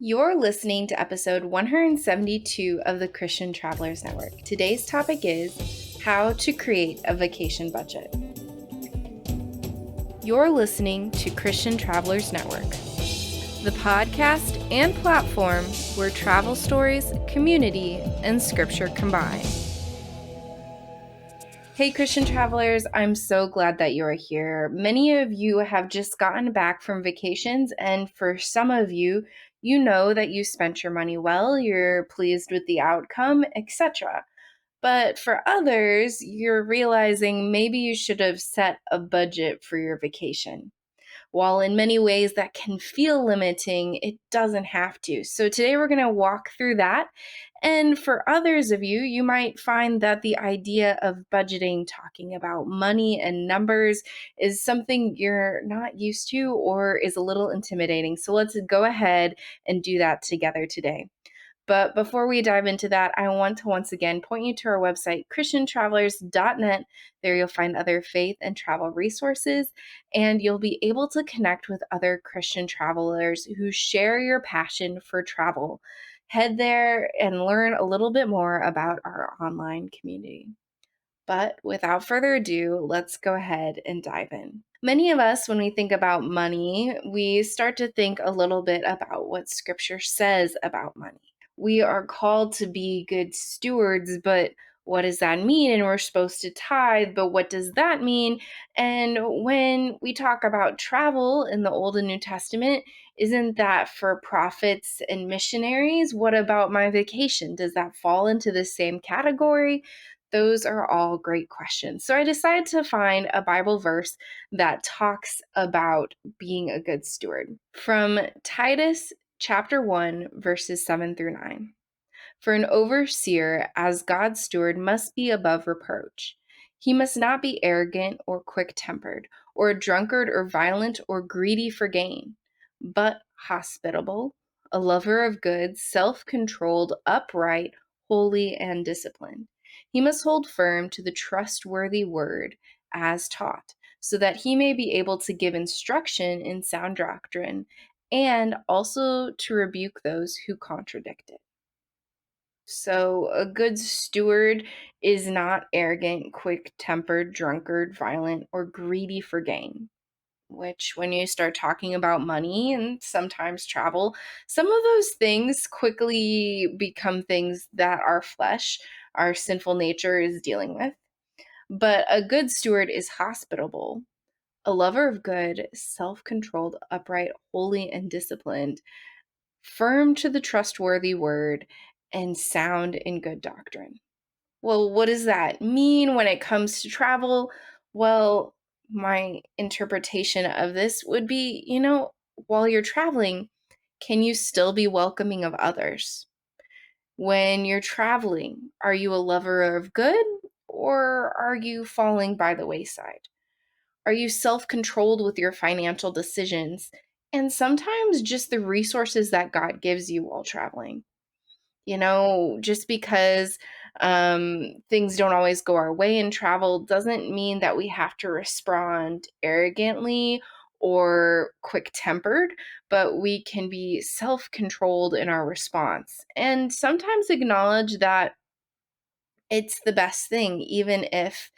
You're listening to episode 172 of the Christian Travelers Network. Today's topic is how to create a vacation budget. You're listening to Christian Travelers Network, the podcast and platform where travel stories, community, and scripture combine. Hey, Christian travelers, I'm so glad that you're here. Many of you have just gotten back from vacations, and for some of you, you know that you spent your money well, you're pleased with the outcome, etc. But for others, you're realizing maybe you should have set a budget for your vacation. While in many ways that can feel limiting, it doesn't have to. So today we're going to walk through that. And for others of you, you might find that the idea of budgeting, talking about money and numbers, is something you're not used to or is a little intimidating. So let's go ahead and do that together today. But before we dive into that, I want to once again point you to our website, christiantravelers.net. There you'll find other faith and travel resources, and you'll be able to connect with other Christian travelers who share your passion for travel. Head there and learn a little bit more about our online community. But without further ado, let's go ahead and dive in. Many of us, when we think about money, we start to think a little bit about what scripture says about money. We are called to be good stewards, but what does that mean? And we're supposed to tithe, but what does that mean? And when we talk about travel in the Old and New Testament, isn't that for prophets and missionaries? What about my vacation? Does that fall into the same category? Those are all great questions. So I decided to find a Bible verse that talks about being a good steward. From Titus chapter 1, verses 7 through 9. For an overseer, as God's steward, must be above reproach. He must not be arrogant or quick-tempered, or a drunkard or violent or greedy for gain, but hospitable, a lover of good, self-controlled, upright, holy, and disciplined. He must hold firm to the trustworthy word as taught, so that he may be able to give instruction in sound doctrine and also to rebuke those who contradict it. So, a good steward is not arrogant, quick tempered, drunkard, violent, or greedy for gain. Which, when you start talking about money and sometimes travel, some of those things quickly become things that our flesh, our sinful nature, is dealing with. But a good steward is hospitable, a lover of good, self controlled, upright, holy, and disciplined, firm to the trustworthy word, and sound in good doctrine. Well, what does that mean when it comes to travel? Well, my interpretation of this would be, while you're traveling, can you still be welcoming of others? When you're traveling, are you a lover of good or are you falling by the wayside? Are you self-controlled with your financial decisions and sometimes just the resources that God gives you while traveling? Just because things don't always go our way in travel doesn't mean that we have to respond arrogantly or quick tempered, but we can be self controlled in our response and sometimes acknowledge that it's the best thing, even if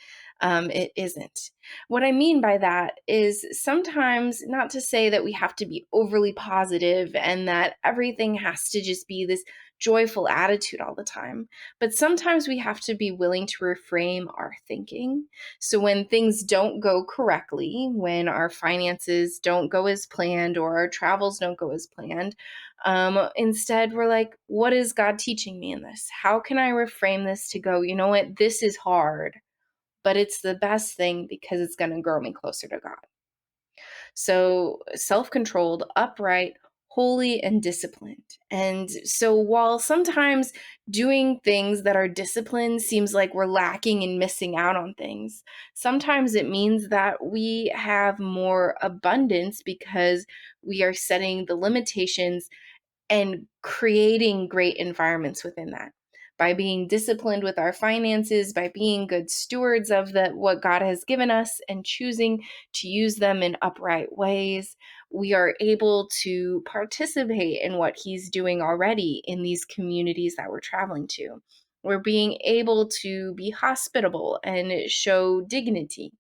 it isn't. What I mean by that is sometimes, not to say that we have to be overly positive and that everything has to just be this joyful attitude all the time, but sometimes we have to be willing to reframe our thinking. So when things don't go correctly, when our finances don't go as planned or our travels don't go as planned, instead, we're like, what is God teaching me in this? How can I reframe this to go, you know what, this is hard, but it's the best thing because it's going to grow me closer to God. So, self controlled, upright, holy, and disciplined. And so, while sometimes doing things that are disciplined seems like we're lacking and missing out on things, sometimes it means that we have more abundance because we are setting the limitations and creating great environments within that. By being disciplined with our finances, by being good stewards of what God has given us and choosing to use them in upright ways, we are able to participate in what he's doing already in these communities that we're traveling to. We're being able to be hospitable and show dignity.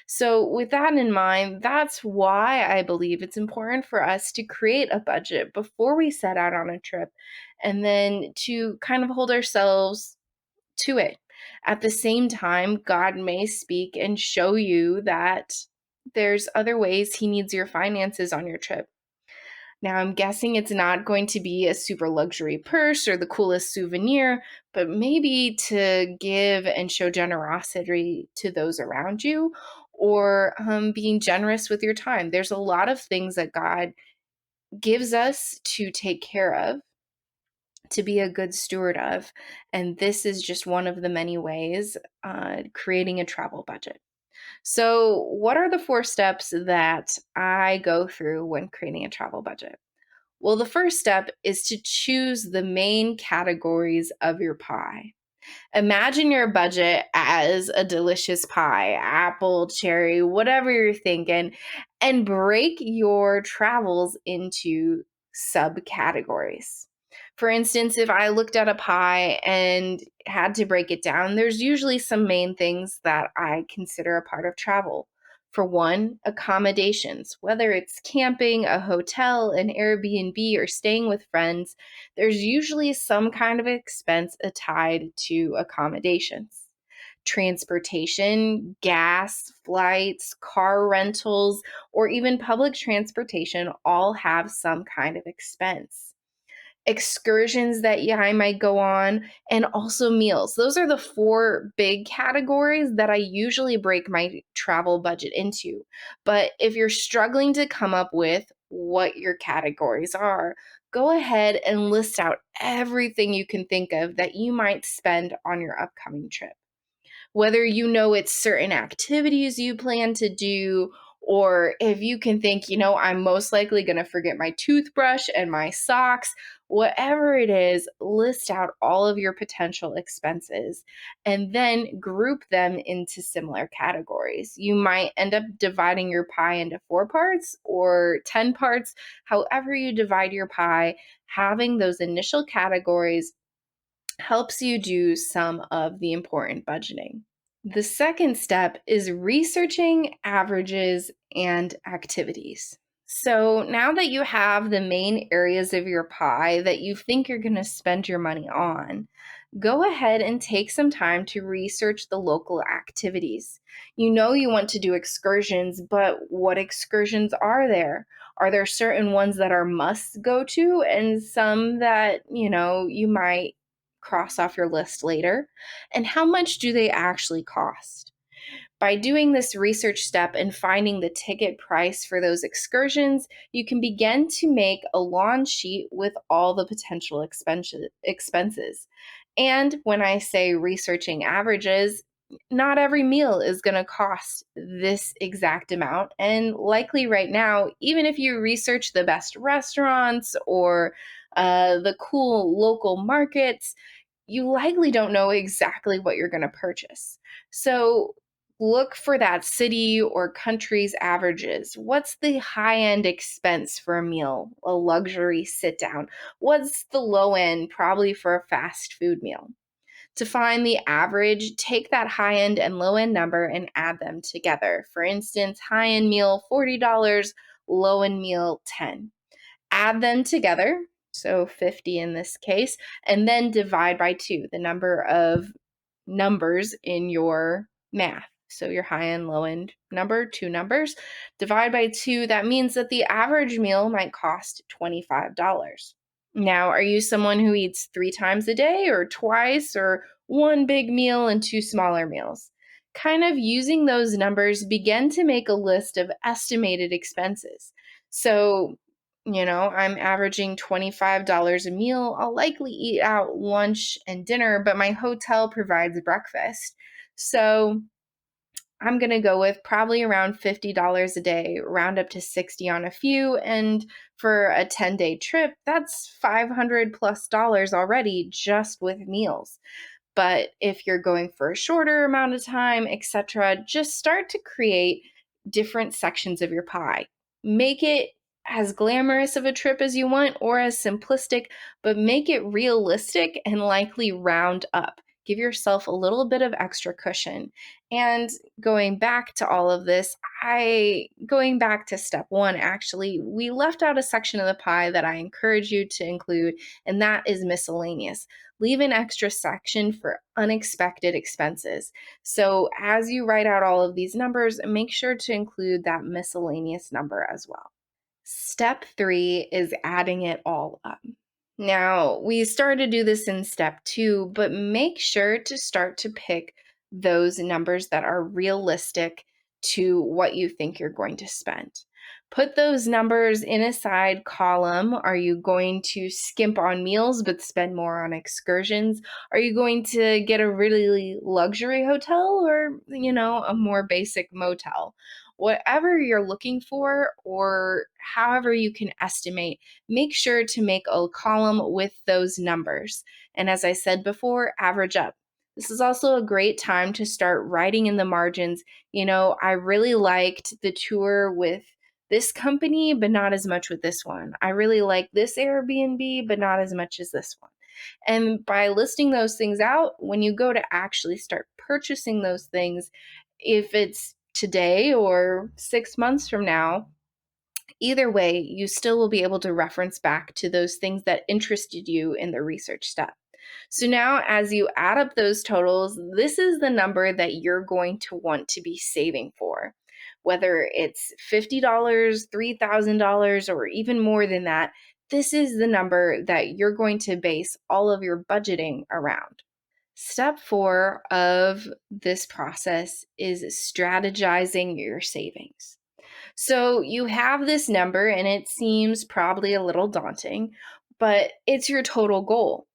So, with that in mind, that's why I believe it's important for us to create a budget before we set out on a trip and then to kind of hold ourselves to it. At the same time, God may speak and show you that there's other ways He needs your finances on your trip. Now, I'm guessing it's not going to be a super luxury purse or the coolest souvenir, but maybe to give and show generosity to those around you or being generous with your time. There's a lot of things that God gives us to take care of, to be a good steward of. And this is just one of the many ways creating a travel budget. So, what are the 4 steps that I go through when creating a travel budget? Well, the first step is to choose the main categories of your pie. Imagine your budget as a delicious pie, apple, cherry, whatever you're thinking, and break your travels into subcategories. For instance, if I looked at a pie and had to break it down, there's usually some main things that I consider a part of travel. For one, accommodations, whether it's camping, a hotel, an Airbnb, or staying with friends, there's usually some kind of expense tied to accommodations. Transportation, gas, flights, car rentals, or even public transportation all have some kind of expense. Excursions that I might go on, and also meals. Those are the 4 big categories that I usually break my travel budget into. But if you're struggling to come up with what your categories are, go ahead and list out everything you can think of that you might spend on your upcoming trip. Whether you know it's certain activities you plan to do, or if you can think, I'm most likely going to forget my toothbrush and my socks, whatever it is, list out all of your potential expenses and then group them into similar categories. You might end up dividing your pie into 4 parts or 10 parts, however, you divide your pie. Having those initial categories helps you do some of the important budgeting. The second step is researching averages and activities. So now that you have the main areas of your pie that you think you're going to spend your money on, go ahead and take some time to research the local activities. You know you want to do excursions, but what excursions are there? Are there certain ones that are must go to and some that, you might cross off your list later? And how much do they actually cost? By doing this research step and finding the ticket price for those excursions, you can begin to make a lawn sheet with all the potential expenses. And when I say researching averages, not every meal is going to cost this exact amount. And likely right now, even if you research the best restaurants or the cool local markets, you likely don't know exactly what you're going to purchase. So look for that city or country's averages. What's the high end expense for a meal, a luxury sit down? What's the low end, probably for a fast food meal? To find the average, take that high end and low end number and add them together. For instance, high end meal $40, low end meal 10. Add them together, so 50 in this case, and then divide by 2, the number of numbers in your math. So your high end, low end number, 2 numbers, divide by 2. That means that the average meal might cost $25. Now, are you someone who eats 3 times a day or twice or one big meal and 2 smaller meals? Kind of using those numbers, begin to make a list of estimated expenses. So, I'm averaging $25 a meal. I'll likely eat out lunch and dinner, but my hotel provides breakfast. So I'm going to go with probably around $50 a day, round up to 60 on a few. And for a 10-day trip, that's $500 plus dollars already just with meals. But if you're going for a shorter amount of time, etc., just start to create different sections of your pie. Make it as glamorous of a trip as you want or as simplistic, but make it realistic and likely round up. Give yourself a little bit of extra cushion. And going back to all of this, going back to step one, actually, we left out a section of the pie that I encourage you to include, and that is miscellaneous. Leave an extra section for unexpected expenses. So as you write out all of these numbers, make sure to include that miscellaneous number as well. Step three is adding it all up. Now, we started to do this in step two, but make sure to start to pick those numbers that are realistic to what you think you're going to spend. Put those numbers in a side column. Are you going to skimp on meals but spend more on excursions? Are you going to get a really luxury hotel or, a more basic motel? Whatever you're looking for, or however you can estimate, make sure to make a column with those numbers. And as I said before, average up. This is also a great time to start writing in the margins. I really liked the tour with this company, but not as much with this one. I really like this Airbnb, but not as much as this one. And by listing those things out, when you go to actually start purchasing those things, if it's today or 6 months from now, either way, you still will be able to reference back to those things that interested you in the research step. So now, as you add up those totals, this is the number that you're going to want to be saving for. Whether it's $50, $3,000, or even more than that, this is the number that you're going to base all of your budgeting around. Step four of this process is strategizing your savings. So you have this number and it seems probably a little daunting, but it's your total goal.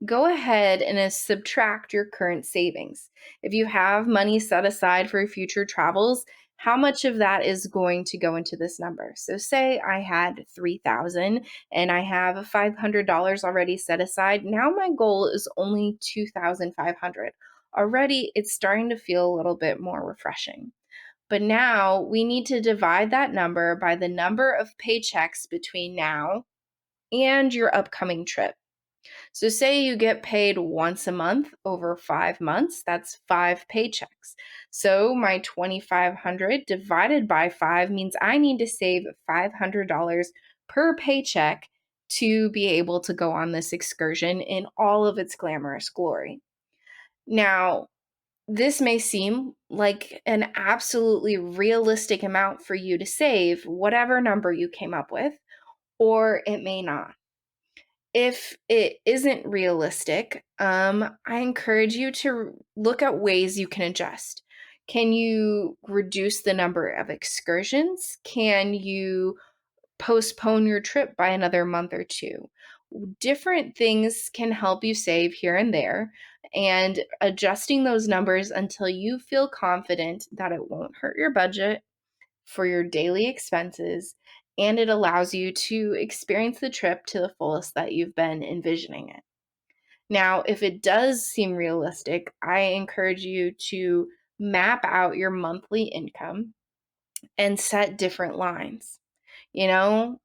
Go ahead and subtract your current savings. If you have money set aside for future travels, how much of that is going to go into this number? So say I had 3,000 and I have $500 already set aside. Now my goal is only 2,500. Already it's starting to feel a little bit more refreshing. But now we need to divide that number by the number of paychecks between now and your upcoming trip. So, say you get paid once a month over 5 months, that's 5 paychecks. So, my 2,500 divided by 5 means I need to save $500 per paycheck to be able to go on this excursion in all of its glamorous glory. Now, this may seem like an absolutely realistic amount for you to save, whatever number you came up with, or it may not. If it isn't realistic, I encourage you to look at ways you can adjust. Can you reduce the number of excursions? Can you postpone your trip by another month or two? Different things can help you save here and there, and adjusting those numbers until you feel confident that it won't hurt your budget for your daily expenses, and it allows you to experience the trip to the fullest that you've been envisioning it. Now, if it does seem realistic, I encourage you to map out your monthly income and set different lines. You know,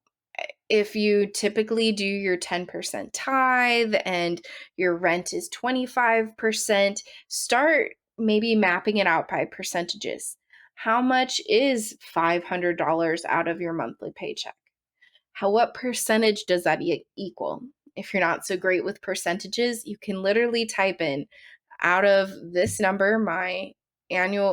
if you typically do your 10% tithe and your rent is 25%, start maybe mapping it out by percentages. How much is $500 out of your monthly paycheck? What percentage does that equal? If you're not so great with percentages, you can literally type in, out of this number, my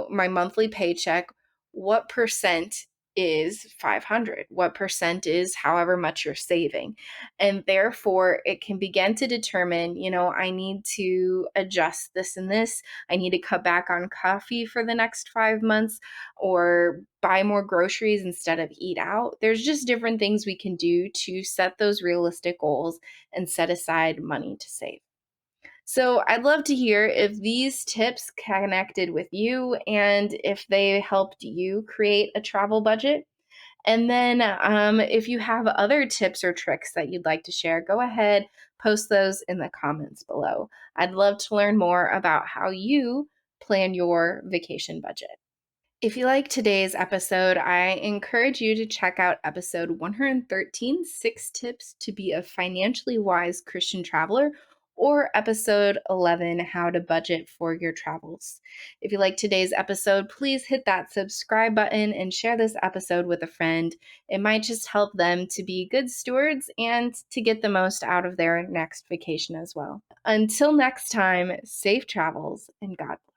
monthly paycheck, what percent is 500? What percent is however much you're saving? And therefore, it can begin to determine, I need to adjust this and this. I need to cut back on coffee for the next 5 months, or buy more groceries instead of eat out. There's just different things we can do to set those realistic goals and set aside money to save. So I'd love to hear if these tips connected with you and if they helped you create a travel budget. And then if you have other tips or tricks that you'd like to share, go ahead, post those in the comments below. I'd love to learn more about how you plan your vacation budget. If you like today's episode, I encourage you to check out episode 113, 6 Tips to Be a Financially Wise Christian Traveler, or episode 11, How to Budget for Your Travels. If you like today's episode, please hit that subscribe button and share this episode with a friend. It might just help them to be good stewards and to get the most out of their next vacation as well. Until next time, safe travels and God bless.